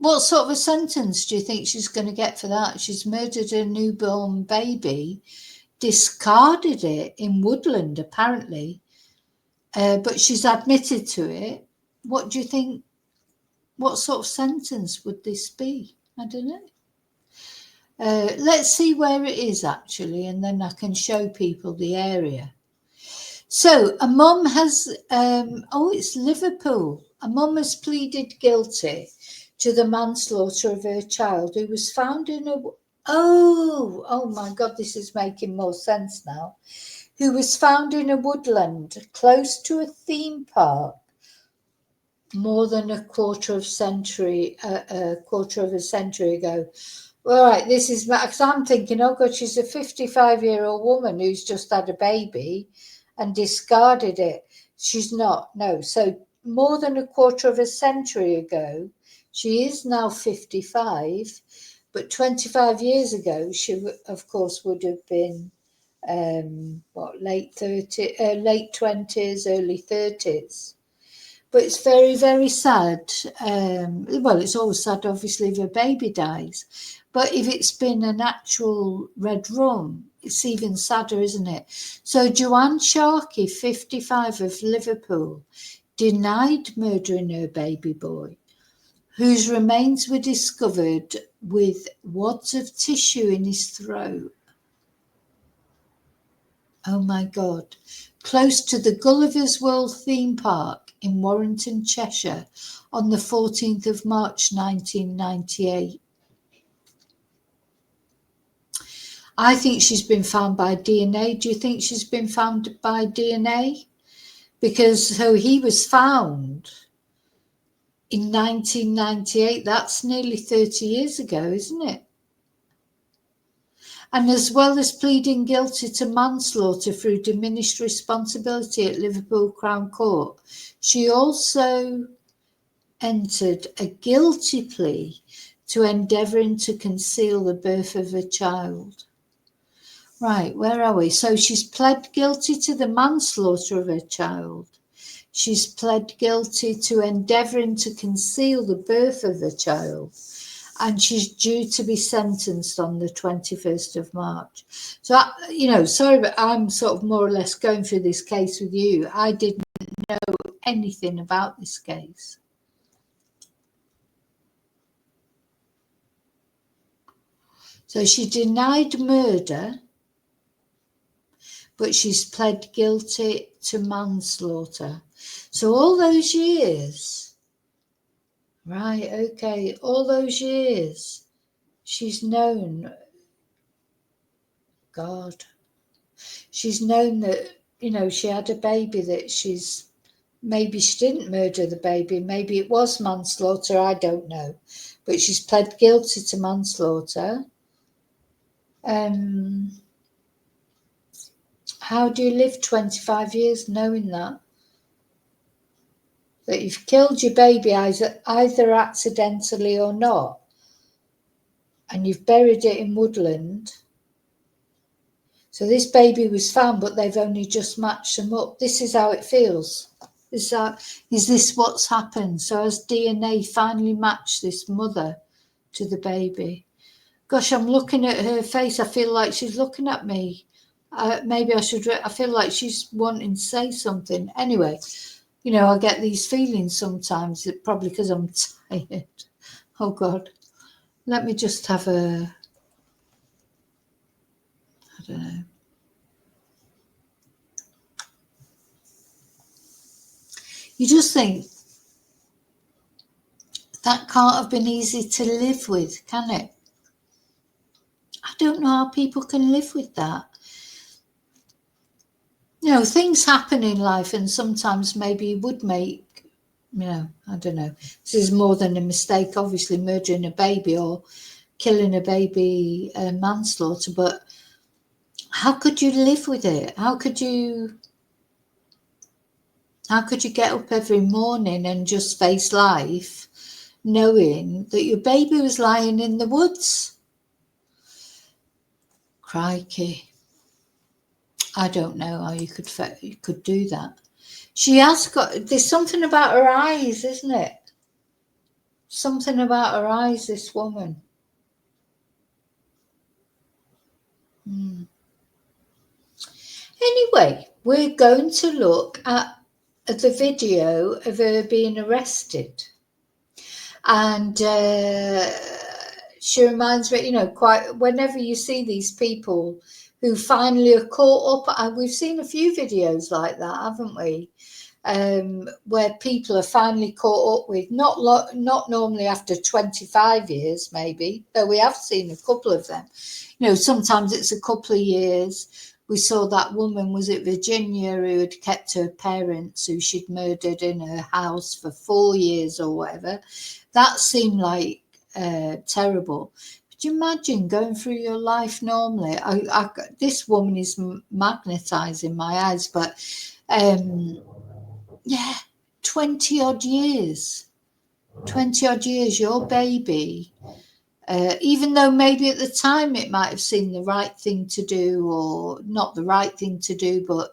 What sort of a sentence do you think she's going to get for that? She's murdered a newborn baby, discarded it in Woodland, apparently, but she's admitted to it. What do you think? What sort of sentence would this be? I don't know. Let's see where it is, actually, and then I can show people the area. So a mum has, it's Liverpool. A mum has pleaded guilty to the manslaughter of her child who was found in a, oh my God, this is making more sense now. Who was found in a woodland close to a theme park more than a quarter of a century ago. All right, this is, because I'm thinking, oh God, she's a 55-year-old woman who's just had a baby and discarded it. She's not, no. So more than a quarter of a century ago, she is now 55, but 25 years ago, she, of course, would have been, late 20s, early 30s. But it's very, very sad. It's always sad, obviously, if a baby dies. But if it's been an actual red rum, it's even sadder, isn't it? So Joanne Sharkey, 55, of Liverpool, denied murdering her baby boy, whose remains were discovered with wads of tissue in his throat. Oh my God. Close to the Gulliver's World theme park in Warrington, Cheshire, on the 14th of March 1998. I think she's been found by DNA. Do you think she's been found by DNA? Because so he was found in 1998. That's nearly 30 years ago, isn't it? And as well as pleading guilty to manslaughter through diminished responsibility at Liverpool Crown Court, she also entered a guilty plea to endeavouring to conceal the birth of a child. Right, where are we? So she's pled guilty to the manslaughter of her child. She's pled guilty to endeavouring to conceal the birth of a child. And she's due to be sentenced on the 21st of March. So, sorry, but I'm sort of more or less going through this case with you. I didn't know anything about this case. So she denied murder, but she's pled guilty to manslaughter. So all those years, right, okay, all those years, she's known, God, she's known that, she had a baby that maybe she didn't murder the baby, maybe it was manslaughter, I don't know. But she's pled guilty to manslaughter. How do you live 25 years knowing that you've killed your baby either accidentally or not, and you've buried it in woodland? So this baby was found, but they've only just matched them up. This is how it feels. Is this what's happened? So has DNA finally matched this mother to the baby? Gosh, I'm looking at her face. I feel like she's looking at me. Maybe I feel like she's wanting to say something. Anyway, I get these feelings sometimes, probably because I'm tired. Oh God. Let me just have I don't know. You just think that can't have been easy to live with, can it? I don't know how people can live with that. Things happen in life, and sometimes maybe you would make, I don't know. This is more than a mistake, obviously, murdering a baby or killing a baby, manslaughter, but how could you live with it? How could you get up every morning and just face life knowing that your baby was lying in the woods? Crikey. I don't know how you could do that. She has there's something about her eyes, isn't it? Something about her eyes, this woman. Anyway, we're going to look at the video of her being arrested. And she reminds me, quite whenever you see these people who finally are caught up, and we've seen a few videos like that, haven't we? Where people are finally caught up with, not normally after 25 years, maybe, though we have seen a couple of them. Sometimes it's a couple of years. We saw that woman, was it Virginia, who had kept her parents, who she'd murdered in her house for 4 years or whatever. That seemed like terrible. Could you imagine going through your life normally? This woman is magnetizing my eyes, but yeah, 20 odd years, your baby, even though maybe at the time it might have seemed the right thing to do, or not the right thing to do, but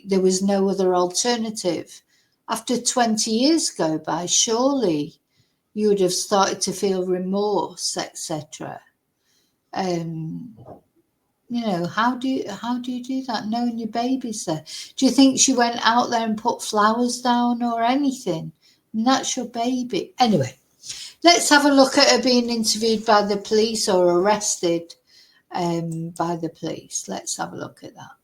there was no other alternative. After 20 years go by, surely you would have started to feel remorse, etc. How do you do that knowing your baby's there? Do you think she went out there and put flowers down or anything? And that's your baby. Anyway, let's have a look at her being interviewed by the police or arrested by the police. Let's have a look at that.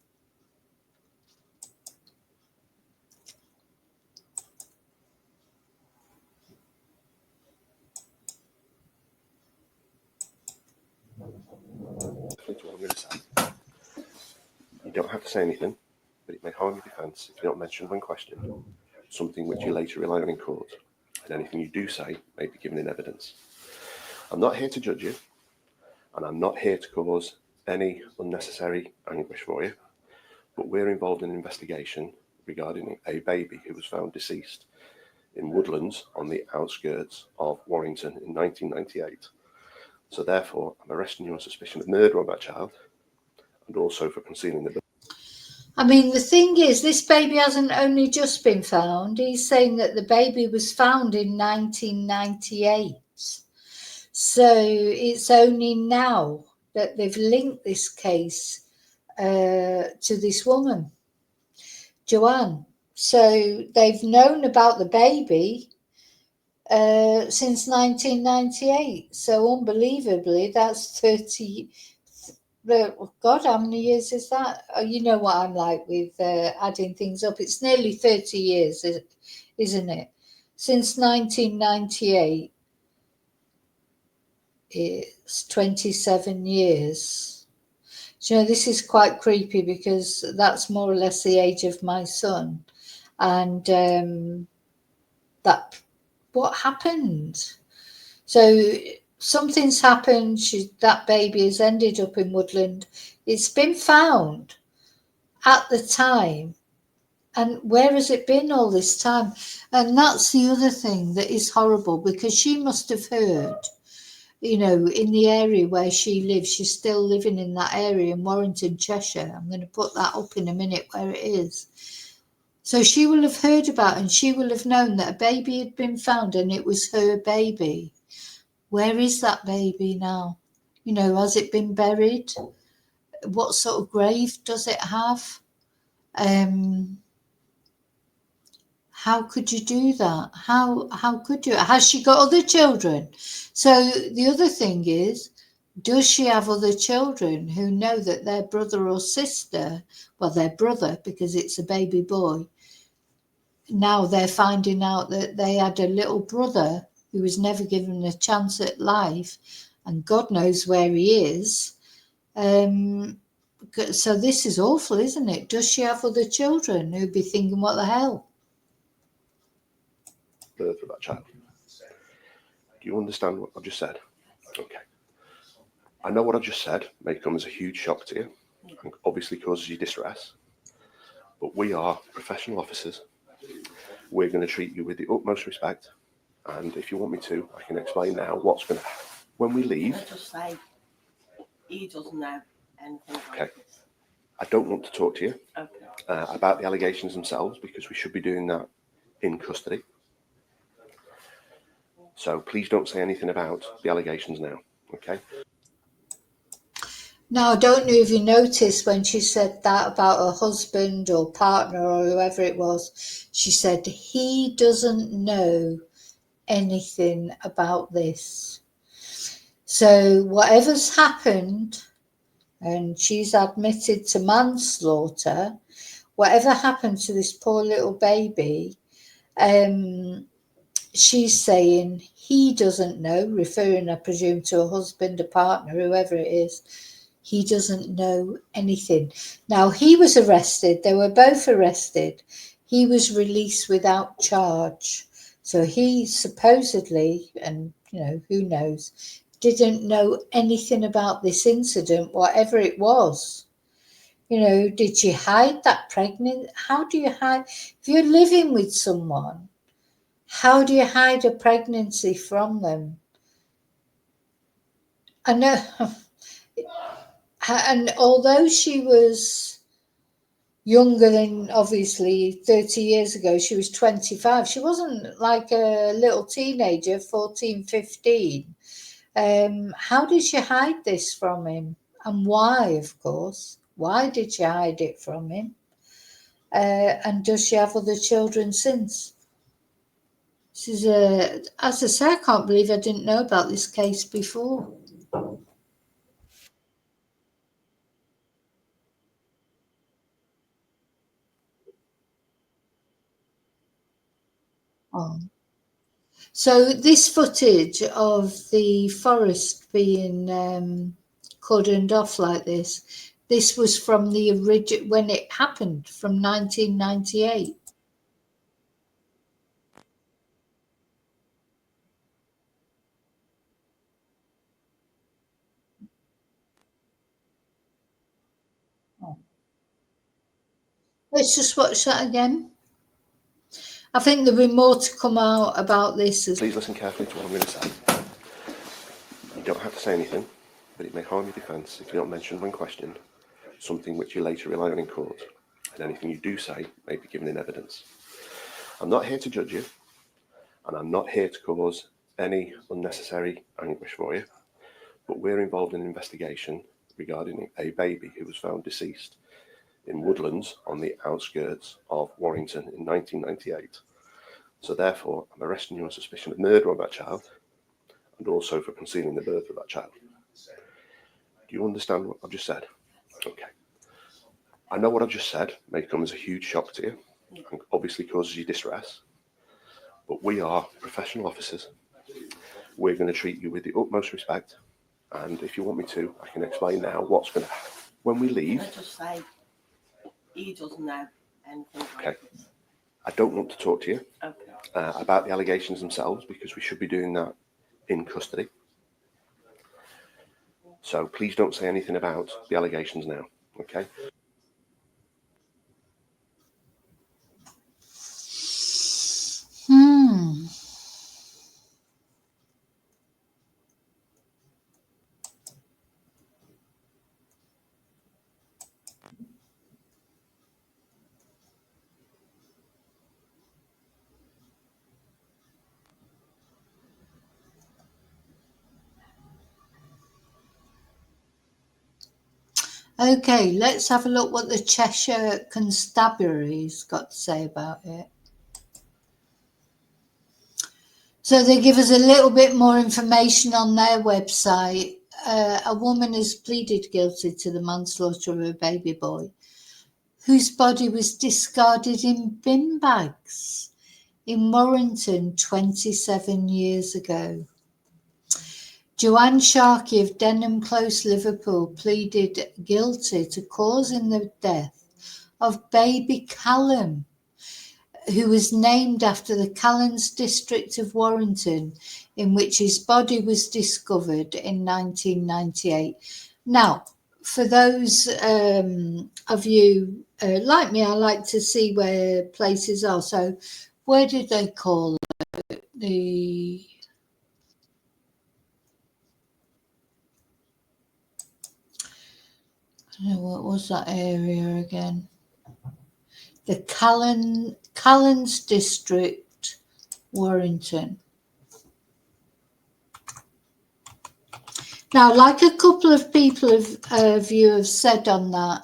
What I'm going to say. You don't have to say anything, but it may harm your defence if you don't mention when questioned something which you later rely on in court, and anything you do say may be given in evidence. I'm not here to judge you, and I'm not here to cause any unnecessary anguish for you, but we're involved in an investigation regarding a baby who was found deceased in woodlands on the outskirts of Warrington in 1998. So therefore, I'm arresting you on suspicion of murder of that child, and also for concealing the. I mean, the thing is, this baby hasn't only just been found. He's saying that the baby was found in 1998. So it's only now that they've linked this case to this woman, Joanne. So they've known about the baby since 1998. So unbelievably, that's 30. God, how many years is that? You know what I'm like with adding things up. It's nearly 30 years, isn't it? Since 1998, it's 27 years. So, this is quite creepy because that's more or less the age of my son. And what happened? So something's happened. That baby has ended up in woodland. It's been found at the time. And where has it been all this time? And that's the other thing that is horrible, because she must have heard, in the area where she lives. She's still living in that area in Warrington, Cheshire. I'm going to put that up in a minute where it is. So she will have heard about, and she will have known that a baby had been found and it was her baby. Where is that baby now? Has it been buried? What sort of grave does it have? How could you do that? How could you? Has she got other children? So the other thing is, does she have other children who know that their brother or sister, well, their brother, because it's a baby boy, now they're finding out that they had a little brother who was never given a chance at life, and God knows where he is. So this is awful, isn't it? Does she have other children who'd be thinking, what the hell? Birth of that child. Do you understand what I've just said? Okay. I know what I've just said may come as a huge shock to you, and obviously causes you distress, but we are professional officers. We're going to treat you with the utmost respect, and if you want me to, I can explain now what's going to happen. When we leave... Let's just say he doesn't know anything. Okay. I don't want to talk to you about the allegations themselves, because we should be doing that in custody. So please don't say anything about the allegations now, okay? Now, I don't know if you noticed when she said that about her husband or partner or whoever it was, she said, he doesn't know anything about this. So whatever's happened, and she's admitted to manslaughter, whatever happened to this poor little baby, she's saying he doesn't know, referring, I presume, to a husband, a partner, whoever it is. He doesn't know anything. Now, he was arrested. They were both arrested. He was released without charge. So he supposedly, and who knows, didn't know anything about this incident, whatever it was. Did she hide that pregnant? How do you hide? If you're living with someone, how do you hide a pregnancy from them? I know. And although she was younger than, obviously, 30 years ago, she was 25. She wasn't like a little teenager, 14, 15. How did she hide this from him? And why, of course? Why did she hide it from him? And does she have other children since? This is as I say, I can't believe I didn't know about this case before. Oh. So this footage of the forest being cordoned off like this was from the original, when it happened, from 1998. Oh. Let's just watch that again. I think there'll be more to come out about this. Please listen carefully to what I'm going to say. You don't have to say anything, but it may harm your defence if you're not mentioned when questioned, something which you later rely on in court, and anything you do say may be given in evidence. I'm not here to judge you, and I'm not here to cause any unnecessary anguish for you, but we're involved in an investigation regarding a baby who was found deceased in woodlands on the outskirts of Warrington in 1998. So therefore, I'm arresting you on suspicion of murder of that child and also for concealing the birth of that child. Do you understand what I've just said? Okay. I know what I've just said may come as a huge shock to you and obviously causes you distress, but we are professional officers. We're going to treat you with the utmost respect, and if you want me to, I can explain now what's going to happen. When we leave... Let's just say he doesn't know anything. Okay. I don't want to talk to you Okay. about the allegations themselves because we should be doing that in custody. So please don't say anything about the allegations now, okay? Okay, let's have a look what the Cheshire Constabulary's got to say about it. So they give us a little bit more information on their website. A woman has pleaded guilty to the manslaughter of a baby boy whose body was discarded in bin bags in Warrington 27 years ago. Joanne Sharkey of Denham Close, Liverpool, pleaded guilty to causing the death of baby Callum, who was named after the Callum's district of Warrington, in which his body was discovered in 1998. Now, for those of you like me, I like to see where places are. So, where did they call it? What was that area again? The Callum's district, Warrington. Now, like a couple of people of you have said on that,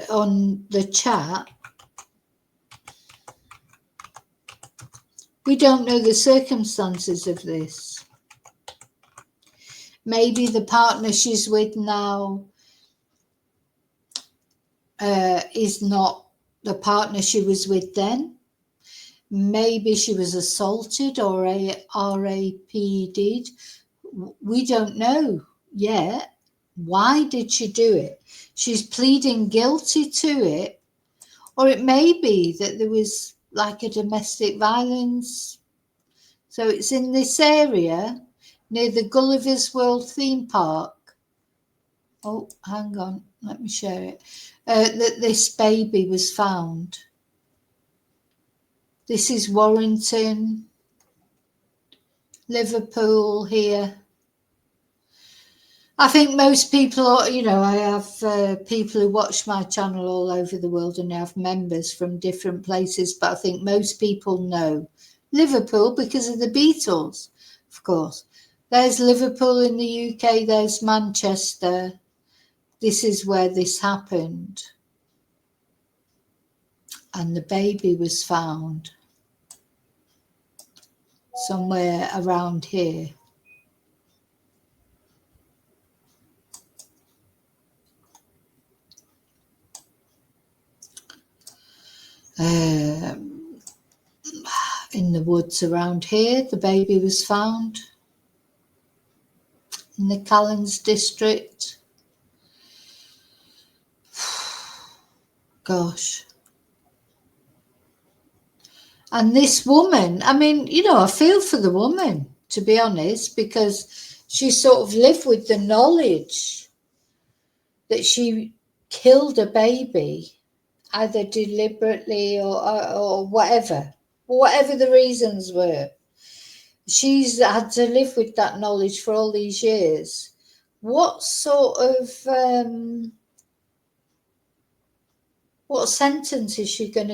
on the chat, we don't know the circumstances of this. Maybe the partner she's with now is not the partner she was with then. Maybe she was assaulted or RAP'd. We don't know yet. Why did she do it? She's pleading guilty to it. Or it may be that there was like a domestic violence. So it's in this area near the Gulliver's World theme park. Oh, hang on, let me share it. That this baby was found. This is Warrington, Liverpool here. I think most people, you know, I have people who watch my channel all over the world and I have members from different places, but I think most people know Liverpool because of the Beatles, of course. There's Liverpool in the UK, there's Manchester. This is where this happened. And the baby was found somewhere around here. In the woods around here, the baby was found in the Callum district. Gosh. And this woman, I mean, you know, I feel for the woman, to be honest, because she sort of lived with the knowledge that she killed a baby, either deliberately or whatever the reasons were. She's had to live with that knowledge for all these years. What sort of what sentence is she going to